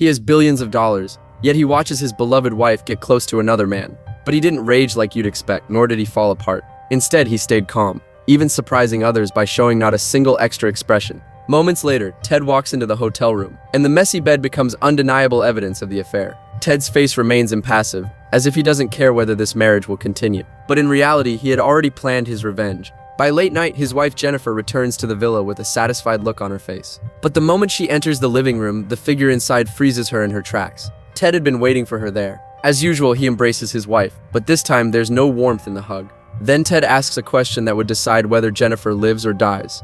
He has billions of dollars, yet he watches his beloved wife get close to another man. But he didn't rage like you'd expect, nor did he fall apart. Instead, he stayed calm, even surprising others by showing not a single extra expression. Moments later, Ted walks into the hotel room, and the messy bed becomes undeniable evidence of the affair. Ted's face remains impassive, as if he doesn't care whether this marriage will continue. But in reality, he had already planned his revenge. By late night, his wife Jennifer returns to the villa with a satisfied look on her face. But the moment she enters the living room, the figure inside freezes her in her tracks. Ted had been waiting for her there. As usual, he embraces his wife, but this time there's no warmth in the hug. Then Ted asks a question that would decide whether Jennifer lives or dies.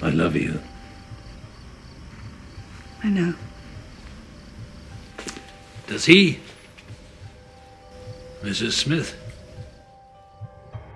I love you. I know. Does he? Mrs. Smith?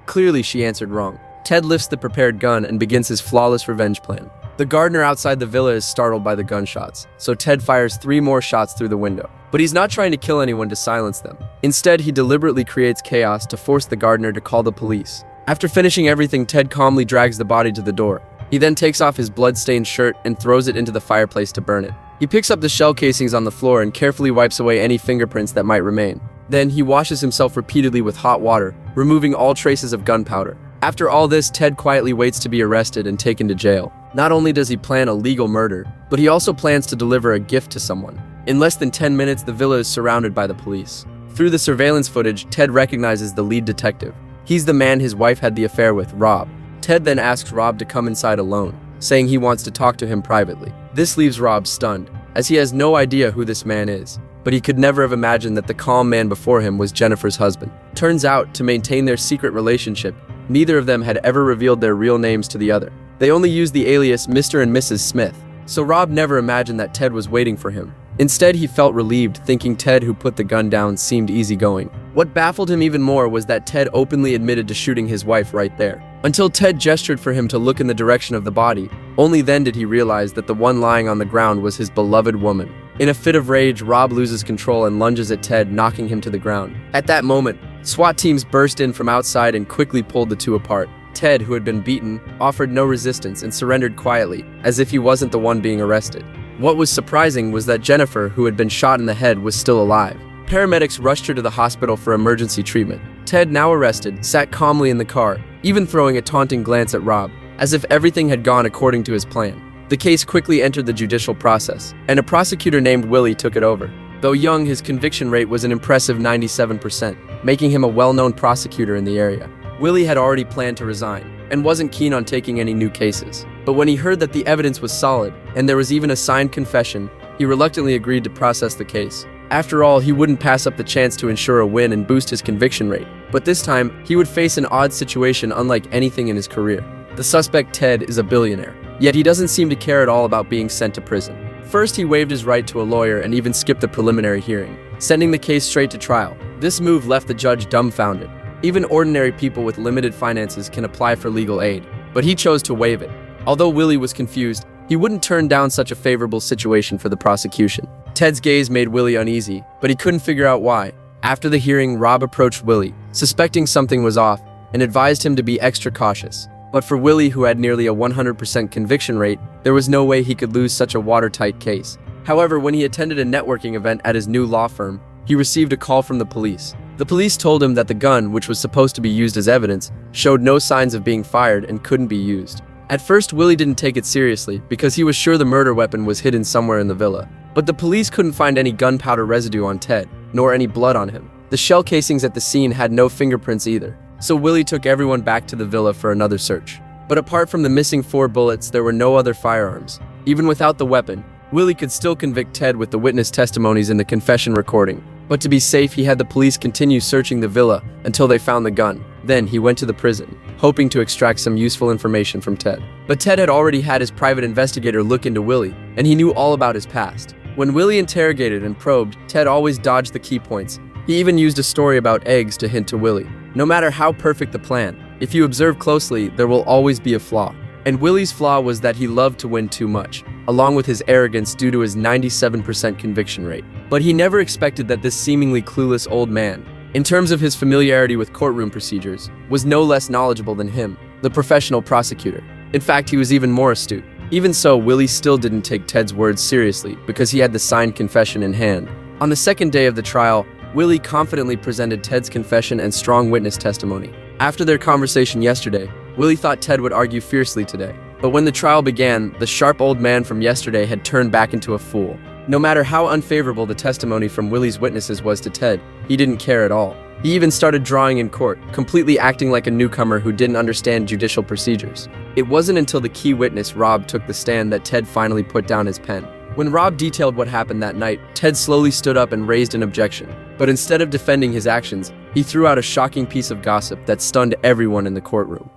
Clearly, she answered wrong. Ted lifts the prepared gun and begins his flawless revenge plan. The gardener outside the villa is startled by the gunshots, so Ted fires 3 more shots through the window. But he's not trying to kill anyone to silence them. Instead, he deliberately creates chaos to force the gardener to call the police. After finishing everything, Ted calmly drags the body to the door. He then takes off his blood-stained shirt and throws it into the fireplace to burn it. He picks up the shell casings on the floor and carefully wipes away any fingerprints that might remain. Then he washes himself repeatedly with hot water, removing all traces of gunpowder. After all this, Ted quietly waits to be arrested and taken to jail. Not only does he plan a legal murder, but he also plans to deliver a gift to someone. In less than 10 minutes, the villa is surrounded by the police. Through the surveillance footage, Ted recognizes the lead detective. He's the man his wife had the affair with, Rob. Ted then asks Rob to come inside alone, saying he wants to talk to him privately. This leaves Rob stunned, as he has no idea who this man is. But he could never have imagined that the calm man before him was Jennifer's husband. Turns out, to maintain their secret relationship, neither of them had ever revealed their real names to the other. They only used the alias Mr. and Mrs. Smith, so Rob never imagined that Ted was waiting for him. Instead, he felt relieved, thinking Ted, who put the gun down, seemed easygoing. What baffled him even more was that Ted openly admitted to shooting his wife right there. Until Ted gestured for him to look in the direction of the body, only then did he realize that the one lying on the ground was his beloved woman. In a fit of rage, Rob loses control and lunges at Ted, knocking him to the ground. At that moment, SWAT teams burst in from outside and quickly pulled the two apart. Ted, who had been beaten, offered no resistance and surrendered quietly, as if he wasn't the one being arrested. What was surprising was that Jennifer, who had been shot in the head, was still alive. Paramedics rushed her to the hospital for emergency treatment. Ted, now arrested, sat calmly in the car, even throwing a taunting glance at Rob, as if everything had gone according to his plan. The case quickly entered the judicial process, and a prosecutor named Willy took it over. Though young, his conviction rate was an impressive 97%, making him a well-known prosecutor in the area. Willy had already planned to resign, and wasn't keen on taking any new cases. But when he heard that the evidence was solid, and there was even a signed confession, he reluctantly agreed to process the case. After all, he wouldn't pass up the chance to ensure a win and boost his conviction rate. But this time, he would face an odd situation unlike anything in his career. The suspect, Ted, is a billionaire, yet he doesn't seem to care at all about being sent to prison. First, he waived his right to a lawyer and even skipped the preliminary hearing, sending the case straight to trial. This move left the judge dumbfounded. Even ordinary people with limited finances can apply for legal aid, but he chose to waive it. Although Willy was confused, he wouldn't turn down such a favorable situation for the prosecution. Ted's gaze made Willy uneasy, but he couldn't figure out why. After the hearing, Rob approached Willy, suspecting something was off, and advised him to be extra cautious. But for Willy, who had nearly a 100% conviction rate, there was no way he could lose such a watertight case. However, when he attended a networking event at his new law firm, he received a call from the police. The police told him that the gun, which was supposed to be used as evidence, showed no signs of being fired and couldn't be used. At first, Willy didn't take it seriously because he was sure the murder weapon was hidden somewhere in the villa. But the police couldn't find any gunpowder residue on Ted, nor any blood on him. The shell casings at the scene had no fingerprints either. So Willy took everyone back to the villa for another search. But apart from the missing 4 bullets, there were no other firearms. Even without the weapon, Willy could still convict Ted with the witness testimonies in the confession recording. But to be safe, he had the police continue searching the villa until they found the gun. Then he went to the prison, hoping to extract some useful information from Ted. But Ted had already had his private investigator look into Willy, and he knew all about his past. When Willy interrogated and probed, Ted always dodged the key points. He even used a story about eggs to hint to Willy. No matter how perfect the plan, if you observe closely, there will always be a flaw. And Willy's flaw was that he loved to win too much, along with his arrogance due to his 97% conviction rate. But he never expected that this seemingly clueless old man, in terms of his familiarity with courtroom procedures, was no less knowledgeable than him, the professional prosecutor. In fact, he was even more astute. Even so, Willy still didn't take Ted's words seriously because he had the signed confession in hand. On the second day of the trial, Willy confidently presented Ted's confession and strong witness testimony. After their conversation yesterday, Willy thought Ted would argue fiercely today. But when the trial began, the sharp old man from yesterday had turned back into a fool. No matter how unfavorable the testimony from Willy's witnesses was to Ted, he didn't care at all. He even started drawing in court, completely acting like a newcomer who didn't understand judicial procedures. It wasn't until the key witness, Rob, took the stand that Ted finally put down his pen. When Rob detailed what happened that night, Ted slowly stood up and raised an objection. But instead of defending his actions, he threw out a shocking piece of gossip that stunned everyone in the courtroom.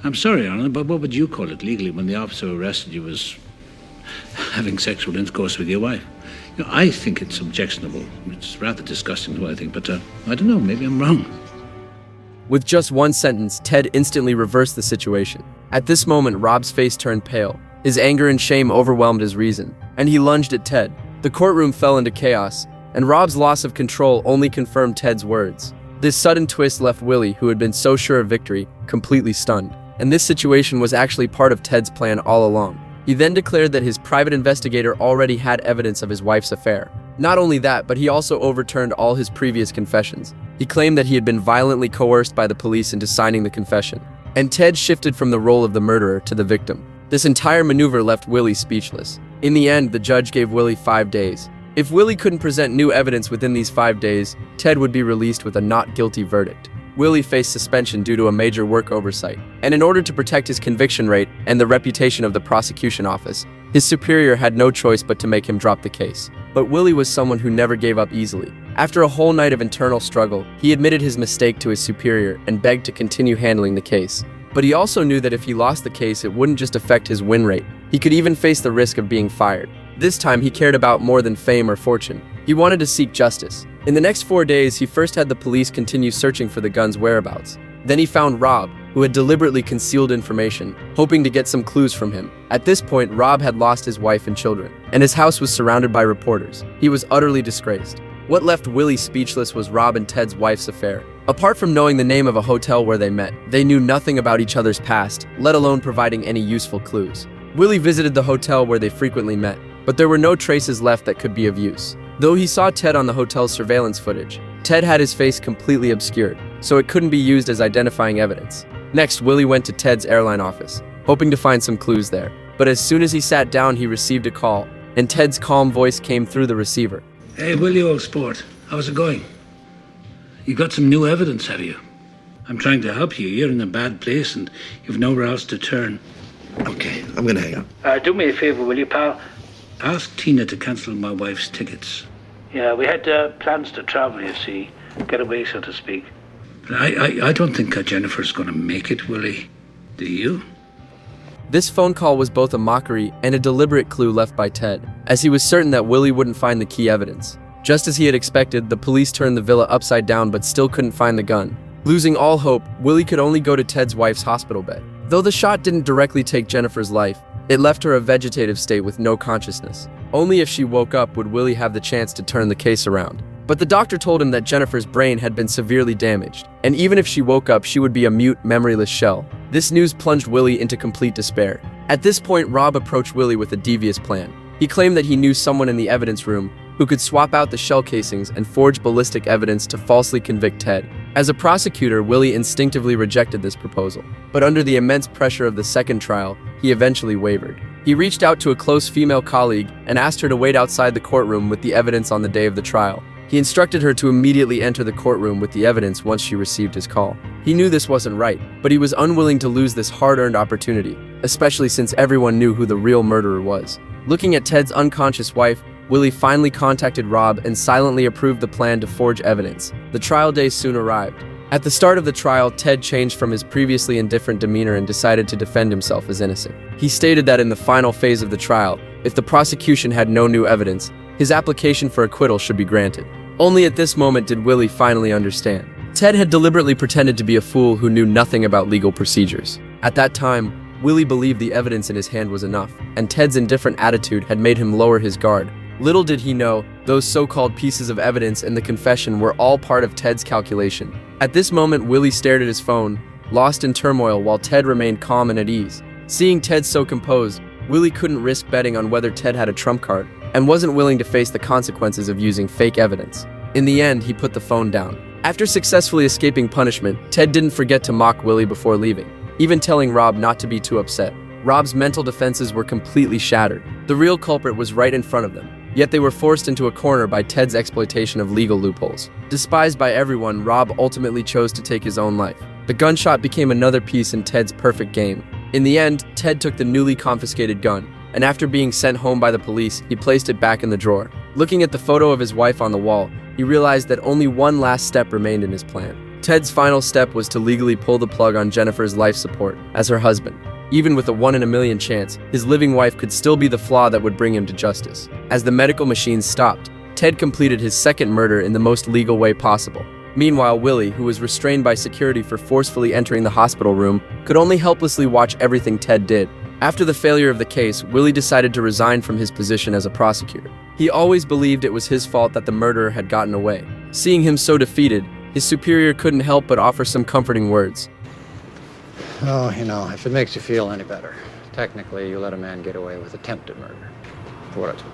I'm sorry, Alan, but what would you call it legally when the officer who arrested you was having sexual intercourse with your wife? You know, I think it's objectionable. It's rather disgusting, what I think, but I don't know, maybe I'm wrong. With just one sentence, Ted instantly reversed the situation. At this moment, Rob's face turned pale. His anger and shame overwhelmed his reason, and he lunged at Ted. The courtroom fell into chaos, and Rob's loss of control only confirmed Ted's words. This sudden twist left Willy, who had been so sure of victory, completely stunned. And this situation was actually part of Ted's plan all along. He then declared that his private investigator already had evidence of his wife's affair. Not only that, but he also overturned all his previous confessions. He claimed that he had been violently coerced by the police into signing the confession. And Ted shifted from the role of the murderer to the victim. This entire maneuver left Willy speechless. In the end, the judge gave Willy 5 days. If Willy couldn't present new evidence within these 5 days, Ted would be released with a not guilty verdict. Willy faced suspension due to a major work oversight, and in order to protect his conviction rate and the reputation of the prosecution office, his superior had no choice but to make him drop the case. But Willy was someone who never gave up easily. After a whole night of internal struggle, he admitted his mistake to his superior and begged to continue handling the case. But he also knew that if he lost the case, it wouldn't just affect his win rate. He could even face the risk of being fired. This time, he cared about more than fame or fortune. He wanted to seek justice. In the next 4 days, he first had the police continue searching for the gun's whereabouts. Then he found Rob, who had deliberately concealed information, hoping to get some clues from him. At this point, Rob had lost his wife and children, and his house was surrounded by reporters. He was utterly disgraced. What left Willy speechless was Rob and Ted's wife's affair. Apart from knowing the name of a hotel where they met, they knew nothing about each other's past, let alone providing any useful clues. Willy visited the hotel where they frequently met, but there were no traces left that could be of use. Though he saw Ted on the hotel's surveillance footage, Ted had his face completely obscured, so it couldn't be used as identifying evidence. Next, Willy went to Ted's airline office, hoping to find some clues there. But as soon as he sat down, he received a call, and Ted's calm voice came through the receiver. Hey, Willy, old sport, how's it going? You got some new evidence, have you? I'm trying to help you. You're in a bad place and you've nowhere else to turn. Okay, I'm gonna hang up. Do me a favor, will you, pal? Ask Tina to cancel my wife's tickets. Yeah, we had plans to travel, you see. Get away, so to speak. I don't think Jennifer's gonna make it, Willy. Do you? This phone call was both a mockery and a deliberate clue left by Ted, as he was certain that Willy wouldn't find the key evidence. Just as he had expected, the police turned the villa upside down but still couldn't find the gun. Losing all hope, Willy could only go to Ted's wife's hospital bed. Though the shot didn't directly take Jennifer's life, it left her a vegetative state with no consciousness. Only if she woke up would Willy have the chance to turn the case around. But the doctor told him that Jennifer's brain had been severely damaged, and even if she woke up, she would be a mute, memoryless shell. This news plunged Willy into complete despair. At this point, Rob approached Willy with a devious plan. He claimed that he knew someone in the evidence room who could swap out the shell casings and forge ballistic evidence to falsely convict Ted. As a prosecutor, Willy instinctively rejected this proposal. But under the immense pressure of the second trial, he eventually wavered. He reached out to a close female colleague and asked her to wait outside the courtroom with the evidence on the day of the trial. He instructed her to immediately enter the courtroom with the evidence once she received his call. He knew this wasn't right, but he was unwilling to lose this hard-earned opportunity, especially since everyone knew who the real murderer was. Looking at Ted's unconscious wife, Willy finally contacted Rob and silently approved the plan to forge evidence. The trial day soon arrived. At the start of the trial, Ted changed from his previously indifferent demeanor and decided to defend himself as innocent. He stated that in the final phase of the trial, if the prosecution had no new evidence, his application for acquittal should be granted. Only at this moment did Willy finally understand. Ted had deliberately pretended to be a fool who knew nothing about legal procedures. At that time, Willy believed the evidence in his hand was enough, and Ted's indifferent attitude had made him lower his guard. Little did he know, those so-called pieces of evidence and the confession were all part of Ted's calculation. At this moment, Willy stared at his phone, lost in turmoil while Ted remained calm and at ease. Seeing Ted so composed, Willy couldn't risk betting on whether Ted had a trump card and wasn't willing to face the consequences of using fake evidence. In the end, he put the phone down. After successfully escaping punishment, Ted didn't forget to mock Willy before leaving, even telling Rob not to be too upset. Rob's mental defenses were completely shattered. The real culprit was right in front of them, yet they were forced into a corner by Ted's exploitation of legal loopholes. Despised by everyone, Rob ultimately chose to take his own life. The gunshot became another piece in Ted's perfect game. In the end, Ted took the newly confiscated gun, and after being sent home by the police, he placed it back in the drawer. Looking at the photo of his wife on the wall, he realized that only one last step remained in his plan. Ted's final step was to legally pull the plug on Jennifer's life support as her husband. Even with a 1 in a million chance, his living wife could still be the flaw that would bring him to justice. As the medical machines stopped, Ted completed his second murder in the most legal way possible. Meanwhile, Willy, who was restrained by security for forcefully entering the hospital room, could only helplessly watch everything Ted did. After the failure of the case, Willy decided to resign from his position as a prosecutor. He always believed it was his fault that the murderer had gotten away. Seeing him so defeated, his superior couldn't help but offer some comforting words. Oh, if it makes you feel any better, technically you let a man get away with attempted murder, for what it's worth.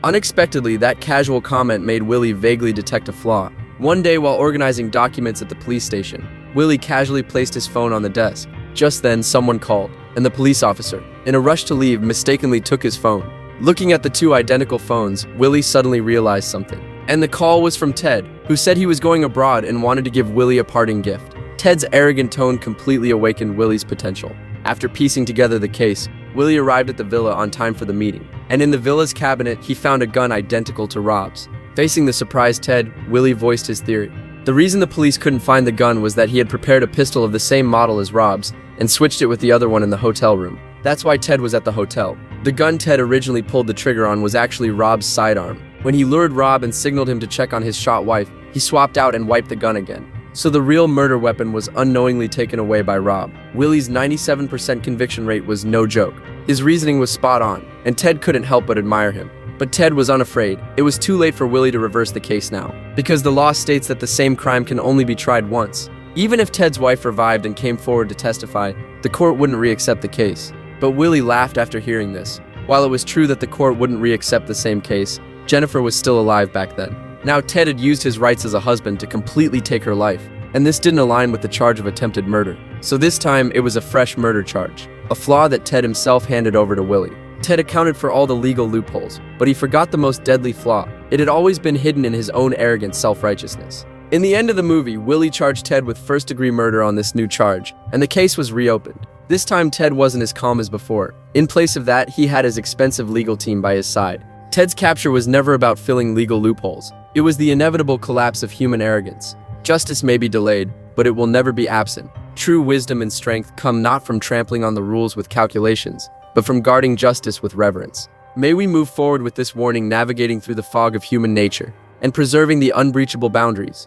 Unexpectedly, that casual comment made Willy vaguely detect a flaw. One day, while organizing documents at the police station, Willy casually placed his phone on the desk. Just then, someone called, and the police officer, in a rush to leave, mistakenly took his phone. Looking at the two identical phones, Willy suddenly realized something. And the call was from Ted, who said he was going abroad and wanted to give Willy a parting gift. Ted's arrogant tone completely awakened Willy's potential. After piecing together the case, Willy arrived at the villa on time for the meeting, and in the villa's cabinet, he found a gun identical to Rob's. Facing the surprised Ted, Willy voiced his theory. The reason the police couldn't find the gun was that he had prepared a pistol of the same model as Rob's and switched it with the other one in the hotel room. That's why Ted was at the hotel. The gun Ted originally pulled the trigger on was actually Rob's sidearm. When he lured Rob and signaled him to check on his shot wife, he swapped out and wiped the gun again. So the real murder weapon was unknowingly taken away by Rob. Willy's 97% conviction rate was no joke. His reasoning was spot on, and Ted couldn't help but admire him. But Ted was unafraid. It was too late for Willy to reverse the case now, because the law states that the same crime can only be tried once. Even if Ted's wife revived and came forward to testify, the court wouldn't re-accept the case. But Willy laughed after hearing this. While it was true that the court wouldn't re-accept the same case, Jennifer was still alive back then. Now Ted had used his rights as a husband to completely take her life, and this didn't align with the charge of attempted murder. So this time, it was a fresh murder charge, a flaw that Ted himself handed over to Willy. Ted accounted for all the legal loopholes, but he forgot the most deadly flaw. It had always been hidden in his own arrogant self-righteousness. In the end of the movie, Willy charged Ted with first-degree murder on this new charge, and the case was reopened. This time, Ted wasn't as calm as before. In place of that, he had his expensive legal team by his side. Ted's capture was never about filling legal loopholes. It was the inevitable collapse of human arrogance. Justice may be delayed, but it will never be absent. True wisdom and strength come not from trampling on the rules with calculations, but from guarding justice with reverence. May we move forward with this warning, navigating through the fog of human nature and preserving the unbreachable boundaries.